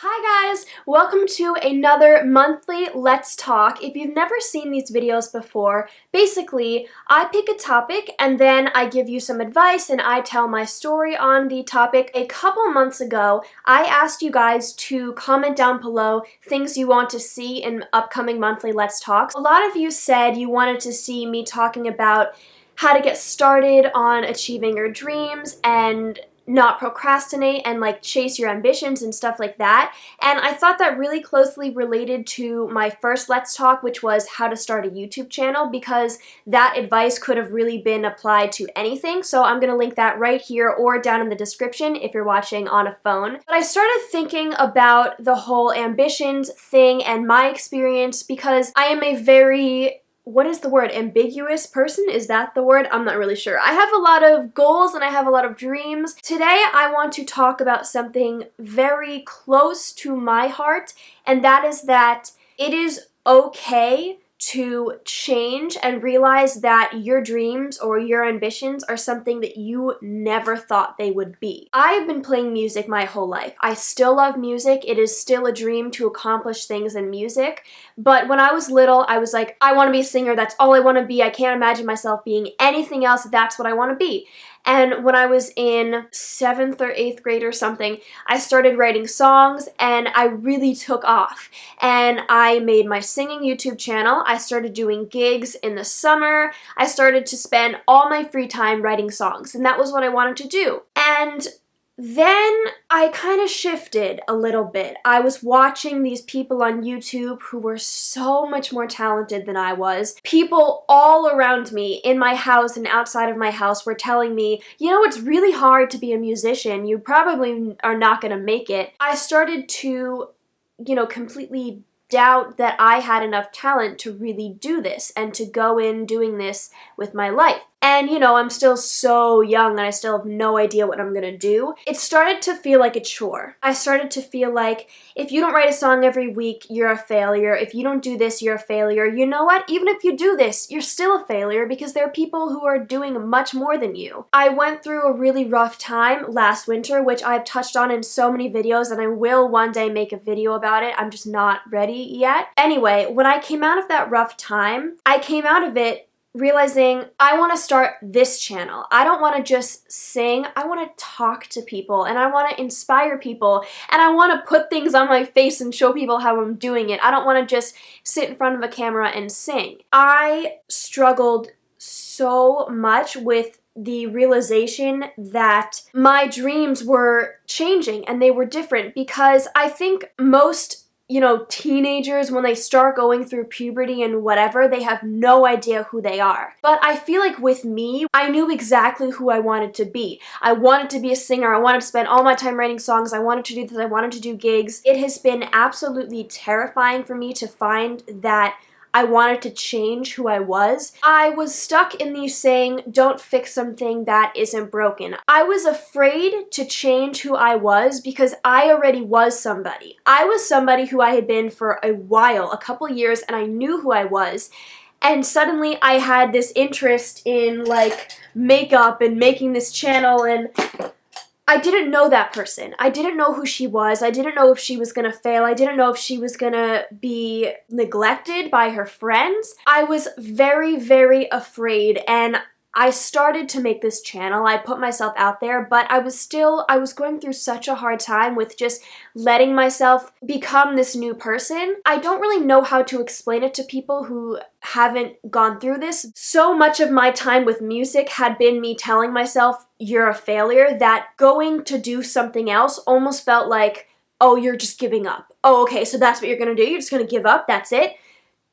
Hi guys! Welcome to another monthly Let's Talk. If you've never seen these videos before, basically I pick a topic and then I give you some advice and I tell my story on the topic. A couple months ago, I asked you guys to comment down below things you want to see in upcoming monthly Let's Talks. A lot of you said you wanted to see me talking about how to get started on achieving your dreams and not procrastinate and like chase your ambitions and stuff like that. And I thought that really closely related to my first Let's Talk, which was how to start a YouTube channel, because that advice could have really been applied to anything. So I'm going to link that right here or down in the description if you're watching on a phone. But I started thinking about the whole ambitions thing and my experience because I am a very ambiguous person? Is that the word? I'm not really sure. I have a lot of goals and I have a lot of dreams. Today I want to talk about something very close to my heart, and that is that it is okay to change and realize that your dreams or your ambitions are something that you never thought they would be. I have been playing music my whole life. I still love music. It is still a dream to accomplish things in music. But when I was little, I was like, I want to be a singer. That's all I want to be. I can't imagine myself being anything else. That's what I want to be. And when I was in 7th or 8th grade or something, I started writing songs and I really took off. And I made my singing YouTube channel. I started doing gigs in the summer. I started to spend all my free time writing songs, and that was what I wanted to do. And then I kind of shifted a little bit. I was watching these people on YouTube who were so much more talented than I was. People all around me, in my house and outside of my house, were telling me, you know, it's really hard to be a musician. You probably are not going to make it. I started to, completely doubt that I had enough talent to really do this and to go in doing this with my life. And I'm still so young and I still have no idea what I'm gonna do. It started to feel like a chore. I started to feel like if you don't write a song every week, you're a failure. If you don't do this, you're a failure. You know what? Even if you do this, you're still a failure because there are people who are doing much more than you. I went through a really rough time last winter, which I've touched on in so many videos, and I will one day make a video about it. I'm just not ready yet. Anyway, when I came out of that rough time, I came out of it realizing I want to start this channel. I don't want to just sing. I want to talk to people and I want to inspire people and I want to put things on my face and show people how I'm doing it. I don't want to just sit in front of a camera and sing. I struggled so much with the realization that my dreams were changing and they were different, because I think most teenagers, when they start going through puberty and whatever, they have no idea who they are. But I feel like with me, I knew exactly who I wanted to be. I wanted to be a singer. I wanted to spend all my time writing songs. I wanted to do this. I wanted to do gigs. It has been absolutely terrifying for me to find that I wanted to change who I was. I was stuck in the saying, don't fix something that isn't broken. I was afraid to change who I was because I already was somebody. I was somebody who I had been for a while, a couple years, and I knew who I was. And suddenly I had this interest in like makeup and making this channel, and I didn't know that person. I didn't know who she was. I didn't know if she was gonna fail. I didn't know if she was gonna be neglected by her friends. I was very, very afraid, and I started to make this channel. I put myself out there, but I was going through such a hard time with just letting myself become this new person. I don't really know how to explain it to people who haven't gone through this. So much of my time with music had been me telling myself, you're a failure, that going to do something else almost felt like, oh, you're just giving up. Oh, okay, so that's what you're gonna do? You're just gonna give up? That's it?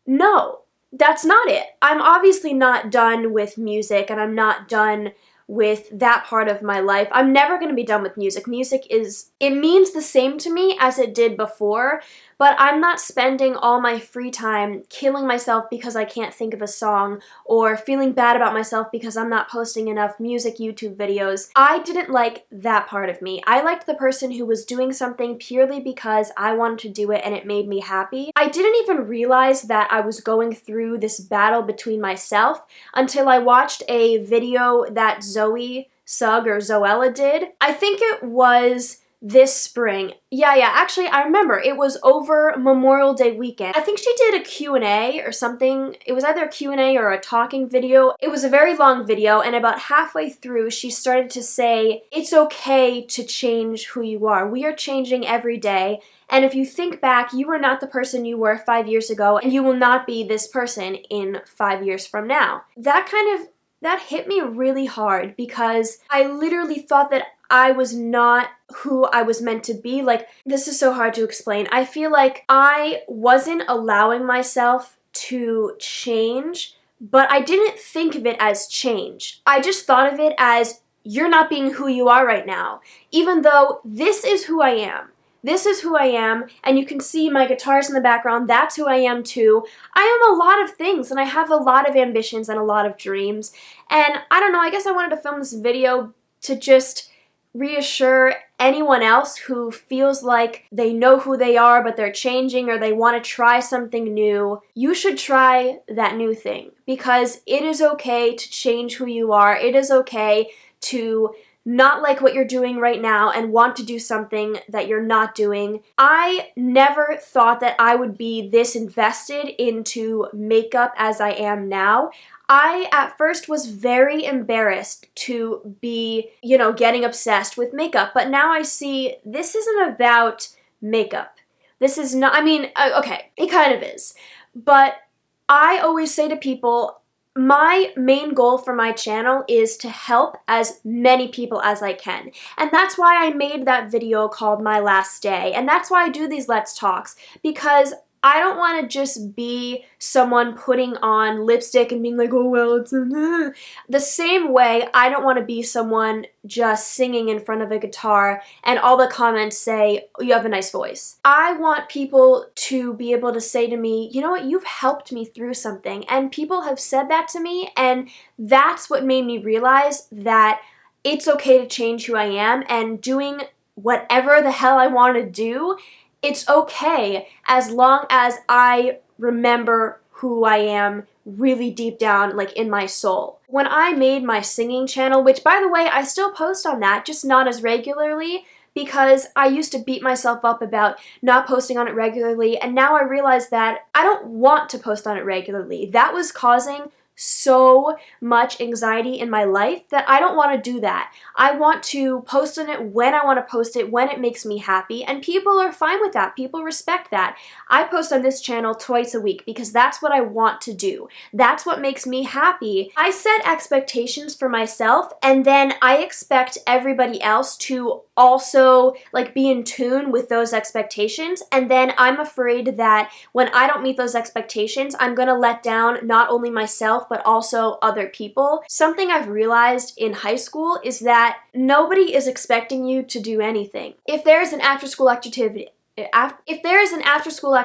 No. That's not it. I'm obviously not done with music, and I'm not done with that part of my life. I'm never going to be done with music. It means the same to me as it did before, but I'm not spending all my free time killing myself because I can't think of a song or feeling bad about myself because I'm not posting enough music YouTube videos. I didn't like that part of me. I liked the person who was doing something purely because I wanted to do it and it made me happy. I didn't even realize that I was going through this battle between myself until I watched a video that Zoe Sugg or Zoella did. I think it was this spring. Yeah, actually, I remember. It was over Memorial Day weekend. I think she did a Q&A or something. It was either a Q&A or a talking video. It was a very long video, and about halfway through, she started to say, it's okay to change who you are. We are changing every day, and if you think back, you were not the person you were 5 years ago, and you will not be this person in 5 years from now. That hit me really hard because I literally thought that I was not who I was meant to be. Like, this is so hard to explain. I feel like I wasn't allowing myself to change, but I didn't think of it as change. I just thought of it as you're not being who you are right now, even though this is who I am. This is who I am, and you can see my guitars in the background. That's who I am too. I am a lot of things, and I have a lot of ambitions and a lot of dreams. And I don't know, I guess I wanted to film this video to just reassure anyone else who feels like they know who they are but they're changing or they want to try something new. You should try that new thing because it is okay to change who you are. It is okay to not like what you're doing right now and want to do something that you're not doing. I never thought that I would be this invested into makeup as I am now. I, at first, was very embarrassed to be, getting obsessed with makeup, but now I see this isn't about makeup. This is not, okay, it kind of is, but I always say to people, my main goal for my channel is to help as many people as I can. And that's why I made that video called My Last Day. And that's why I do these Let's Talks, because I don't want to just be someone putting on lipstick and being like, oh, well, it's the same way I don't want to be someone just singing in front of a guitar and all the comments say, oh, you have a nice voice. I want people to be able to say to me, you know what, you've helped me through something. And people have said that to me, and that's what made me realize that it's okay to change who I am, and doing whatever the hell I want to do, it's okay as long as I remember who I am really deep down, like in my soul. When I made my singing channel, which by the way, I still post on that, just not as regularly, because I used to beat myself up about not posting on it regularly, and now I realize that I don't want to post on it regularly. That was causing so much anxiety in my life that I don't want to do that. I want to post on it when I want to post it, when it makes me happy, and people are fine with that. People respect that. I post on this channel twice a week because that's what I want to do. That's what makes me happy. I set expectations for myself, and then I expect everybody else to also be in tune with those expectations, and then I'm afraid that when I don't meet those expectations, I'm gonna let down not only myself but also other people. Something I've realized in high school is that nobody is expecting you to do anything. If there is an after-school activity, if there is an after-school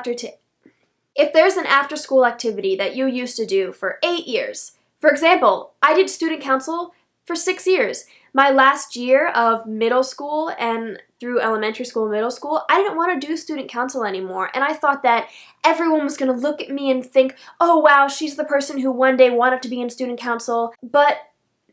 activity that you used to do for 8 years, for example, I did student council for 6 years. My last year of middle school and through elementary school and middle school, I didn't want to do student council anymore, and I thought that everyone was going to look at me and think, oh wow, she's the person who one day wanted to be in student council, but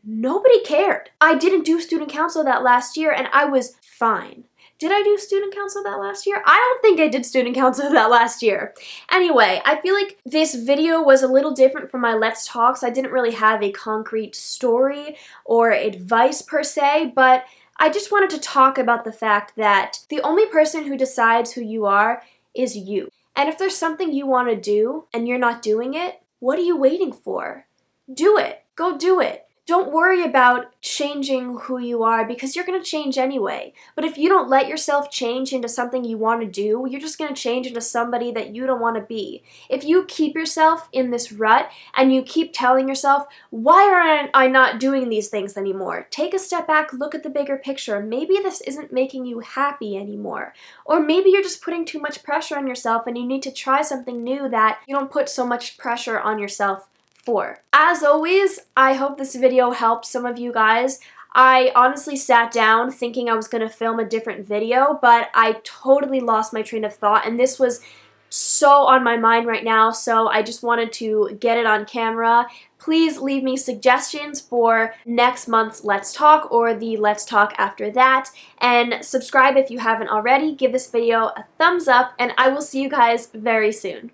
nobody cared. I didn't do student council that last year, and I was fine. Did I do student council that last year? I don't think I did student council that last year. Anyway, I feel like this video was a little different from my Let's Talks. I didn't really have a concrete story or advice per se, but I just wanted to talk about the fact that the only person who decides who you are is you. And if there's something you want to do and you're not doing it, what are you waiting for? Do it. Go do it. Don't worry about changing who you are because you're going to change anyway. But if you don't let yourself change into something you want to do, you're just going to change into somebody that you don't want to be. If you keep yourself in this rut and you keep telling yourself, why aren't I not doing these things anymore? Take a step back, look at the bigger picture. Maybe this isn't making you happy anymore. Or maybe you're just putting too much pressure on yourself and you need to try something new that you don't put so much pressure on yourself for. As always, I hope this video helped some of you guys. I honestly sat down thinking I was going to film a different video, but I totally lost my train of thought, and this was so on my mind right now, so I just wanted to get it on camera. Please leave me suggestions for next month's Let's Talk or the Let's Talk after that, and subscribe if you haven't already. Give this video a thumbs up, and I will see you guys very soon.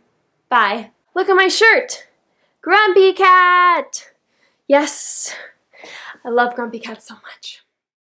Bye. Look at my shirt! Grumpy Cat! Yes, I love Grumpy Cat so much.